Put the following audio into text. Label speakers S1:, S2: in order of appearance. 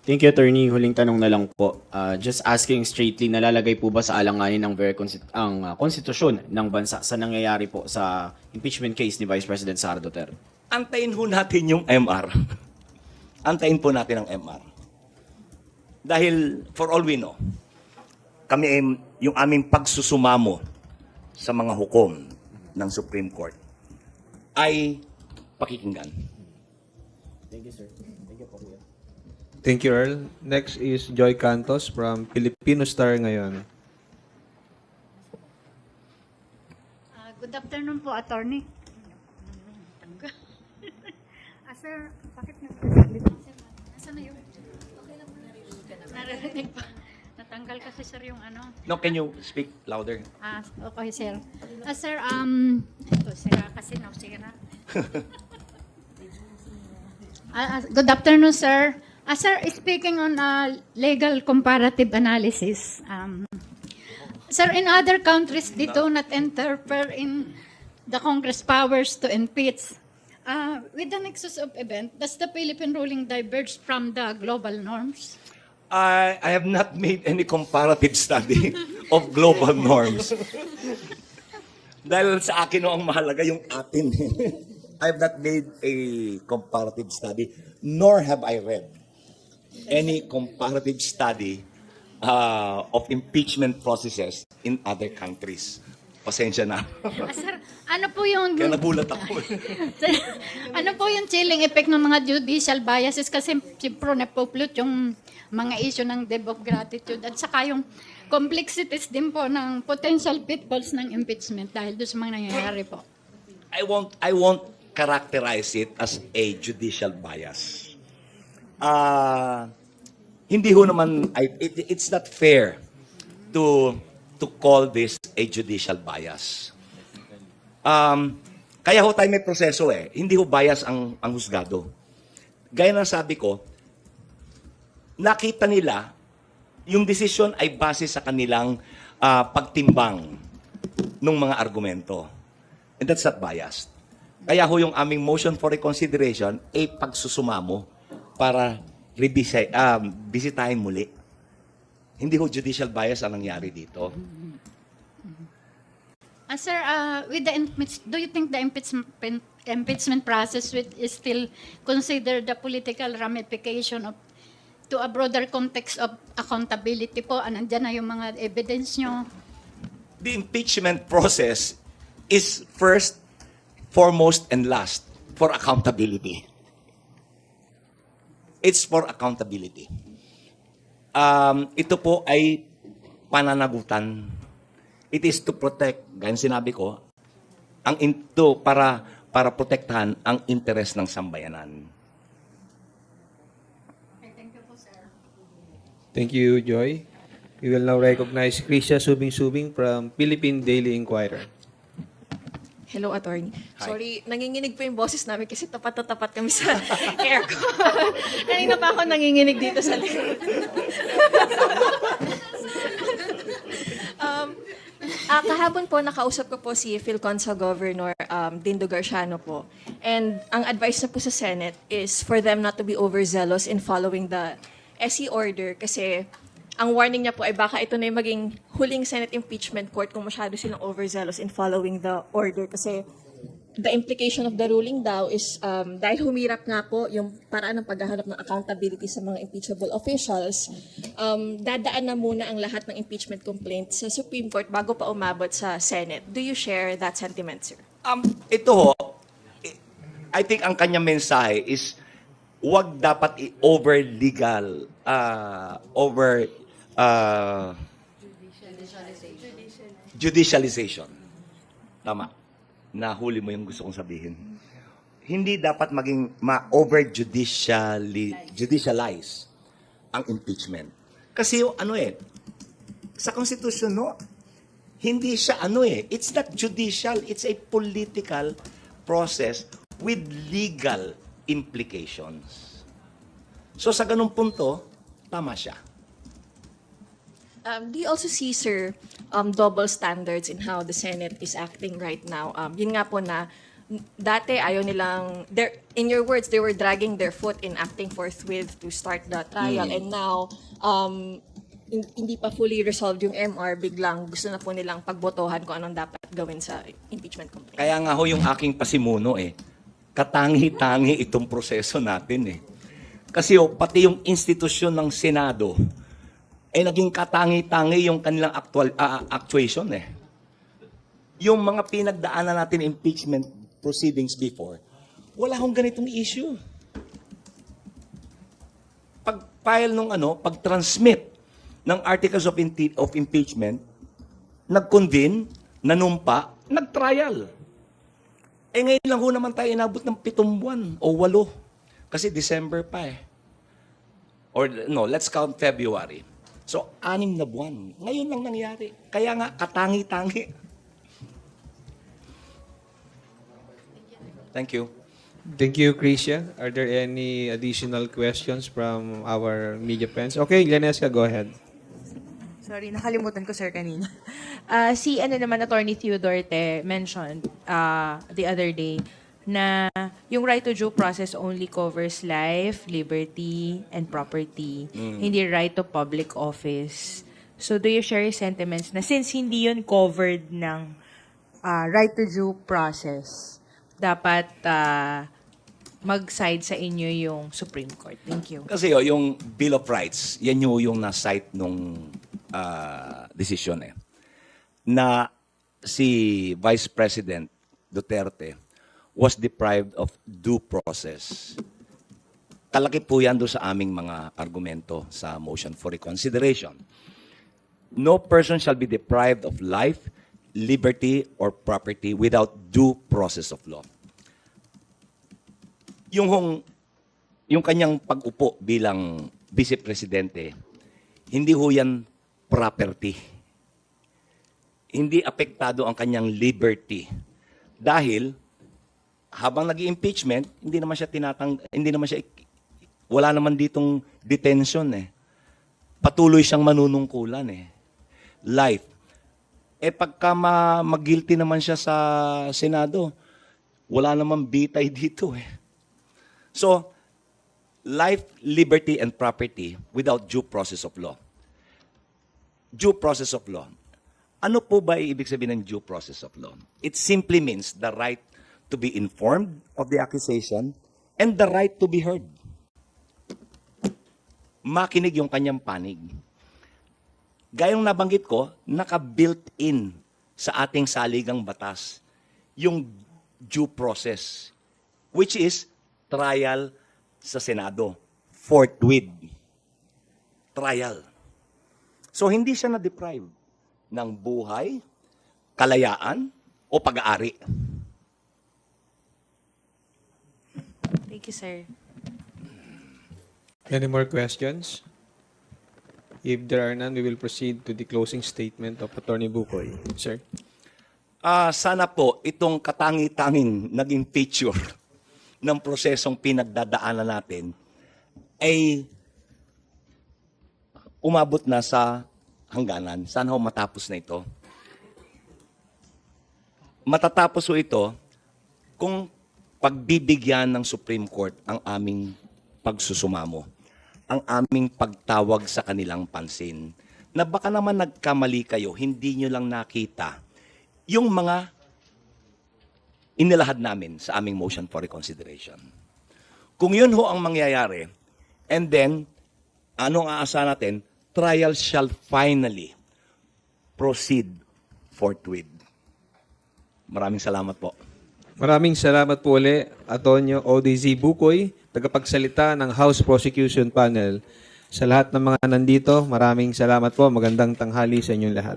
S1: Thank you, Attorney. Huling tanong na lang po. Just asking straightly, nalalagay po ba sa alanganin ng konstitusyon ng bansa sa nangyayari po sa impeachment case ni Vice President Sara Duterte?
S2: Antayin ho natin yung MR. Antayin po natin ang MR. Dahil, for all we know, kami ay, yung aming pagsusumamo sa mga hukom ng Supreme Court ay pakikinggan.
S1: Thank you, sir. Thank you po, Kuya.
S3: Thank you, Earl. Next is Joy Cantos from Filipino Star ngayon.
S4: Good afternoon po, attorney. Sir, bakit nagsasalita? Nasaan na yun? Okay lang po, naririnig pa. Natanggal kasi, sir, yung ano.
S2: No, can you speak louder?
S4: Okay, sir. Sir, ito, sira kasi, no, sira. Good afternoon, sir. Sir, speaking on legal comparative analysis, sir, in other countries, they do not interfere in the Congress powers to impeach. With the nexus of event, does the Philippine ruling diverge from the global norms?
S2: I have not made any comparative study of global norms. Dahil sa akin no, ang mahalaga yung atin. I have not made a comparative study, nor have I read any comparative study of impeachment processes in other countries. Pasensya na.
S4: Sir, ano po yung...
S2: Kaya nagulat ako.
S4: Sir, ano po yung chilling effect ng mga judicial biases? Kasi siyempre napoplute yung mga issue ng debt of gratitude at saka yung complexities din po ng potential pitfalls ng impeachment dahil doon sa mga nangyayari po.
S2: I won't characterize it as a judicial bias. Hindi ho naman, it's not fair to call this a judicial bias. Kaya ho tayo may proseso eh. Hindi ho bias ang husgado. Gaya ng sabi ko, nakita nila yung desisyon ay base sa kanilang pagtimbang ng mga argumento. And that's not biased. Kaya ho yung aming motion for reconsideration ay pagsusumamo para bisitahin muli. Hindi ho judicial bias ang nangyari dito.
S4: Sir, with the do you think the impeachment process is still consider the political ramification of to a broader context of accountability po? Nandiyan na yung mga evidence nyo.
S2: The impeachment process is first, foremost, and last for accountability. It's for accountability. Ito po ay pananagutan. It is to protect, gaya sinabi ko, para protektahan ang interes ng sambayanan.
S4: Thank you po, sir.
S3: Thank you, Joy. We will now recognize Krisha Subing-Subing from Philippine Daily Inquirer.
S5: Hello, attorney.
S2: Hi.
S5: Sorry, nanginginig po yung boses namin kasi tapat na tapat kami sa aircon. Kanina pa ako nanginginig dito sa likod. Kahapon po, nakausap ko po si PhilConsa Governor Dindo Garciano po. And ang advice na po sa Senate is for them not to be overzealous in following the SE order kasi ang warning niya po ay baka ito na yung maging huling Senate impeachment court kung masyado silang overzealous in following the order. Kasi the implication of the ruling daw is dahil humirap nga po yung paraan ng paghahanap ng accountability sa mga impeachable officials, dadaan na muna ang lahat ng impeachment complaints sa Supreme Court bago pa umabot sa Senate. Do you share that sentiment, sir?
S2: Ito ho, I think ang kanyang mensahe is wag dapat over-legal, judicialization. Tama. Nahuli mo yung gusto kong sabihin. Hindi dapat maging ma-over-judicialize ang impeachment. Kasi sa Constitution, hindi siya it's not judicial, it's a political process with legal implications. So sa ganung punto, tama siya.
S5: Do you also see, sir, double standards in how the Senate is acting right now? Yun nga po na dati ayaw nilang, in your words, they were dragging their foot in acting forthwith to start the trial. And now, hindi pa fully resolved yung MR, biglang gusto na po nilang pagbotohan kung anong dapat gawin sa impeachment complaint.
S2: Kaya nga ho yung aking pasimuno katangi-tangi itong proseso natin Kasi pati yung institusyon ng Senado naging katangi-tangi yung kanilang actuation Yung mga pinagdaanan natin impeachment proceedings before, wala hong ganitong issue. Pag-file nung pag-transmit ng articles of impeachment, nag-convene, nanumpa, nag-trial. Ngayon lang ho naman tayo inabot ng 7 buwan o 8. Kasi December pa Or no, let's count February. So, 6 na buwan. Ngayon lang nangyari. Kaya nga, katangi-tangi. Thank you.
S3: Thank you, Krisha. Are there any additional questions from our media friends? Okay, Lenesca, go ahead.
S6: Sorry, nakalimutan ko, sir, kanina. Si Attorney Theodorte mentioned the other day na yung right to due process only covers life, liberty, and property. Hindi right to public office. So do you share your sentiments na since hindi yun covered ng right to due process, dapat mag-side sa inyo yung Supreme Court? Thank you.
S2: Kasi yung Bill of Rights, yan yung na-cite nung desisyon na si Vice President Duterte was deprived of due process. Kalaki po yan doon sa aming mga argumento sa motion for reconsideration. No person shall be deprived of life, liberty, or property without due process of law. Yung kanyang pag-upo bilang Vice Presidente, hindi ho yan property. Hindi apektado ang kanyang liberty. Dahil, habang nag-impeachment, wala naman ditong detention Patuloy siyang manunungkulan Life. Pagka mag-guilty naman siya sa Senado, wala namang bitay dito So, life, liberty, and property without due process of law. Due process of law. Ano po ba ibig sabihin ng due process of law? It simply means the right to be informed of the accusation and the right to be heard. Makinig yung kanyang panig. Gayong nabanggit ko, naka-built-in sa ating saligang batas yung due process, which is trial sa Senado, forthwith. Trial. So, hindi siya na-deprive ng buhay, kalayaan, o pag-aari.
S6: Thank you, sir.
S3: Any more questions? If there are none, we will proceed to the closing statement of Attorney Bukoy. Sir?
S2: Sana po itong katangi-tanging naging feature ng prosesong pinagdadaanan natin ay umabot na sa hangganan. Sana ho matapos na ito. Matatapos ho ito kung pagbibigyan ng Supreme Court ang aming pagsusumamo, ang aming pagtawag sa kanilang pansin, na baka naman nagkamali kayo, hindi nyo lang nakita yung mga inilahad namin sa aming motion for reconsideration. Kung yun ho ang mangyayari, and then, anong aasahan natin? Trial shall finally proceed forthwith. Maraming salamat po.
S3: Maraming salamat po ulit, Atonio ODZ Bukoy, tagapagsalita ng House Prosecution Panel. Sa lahat ng mga nandito, maraming salamat po. Magandang tanghali sa inyong lahat.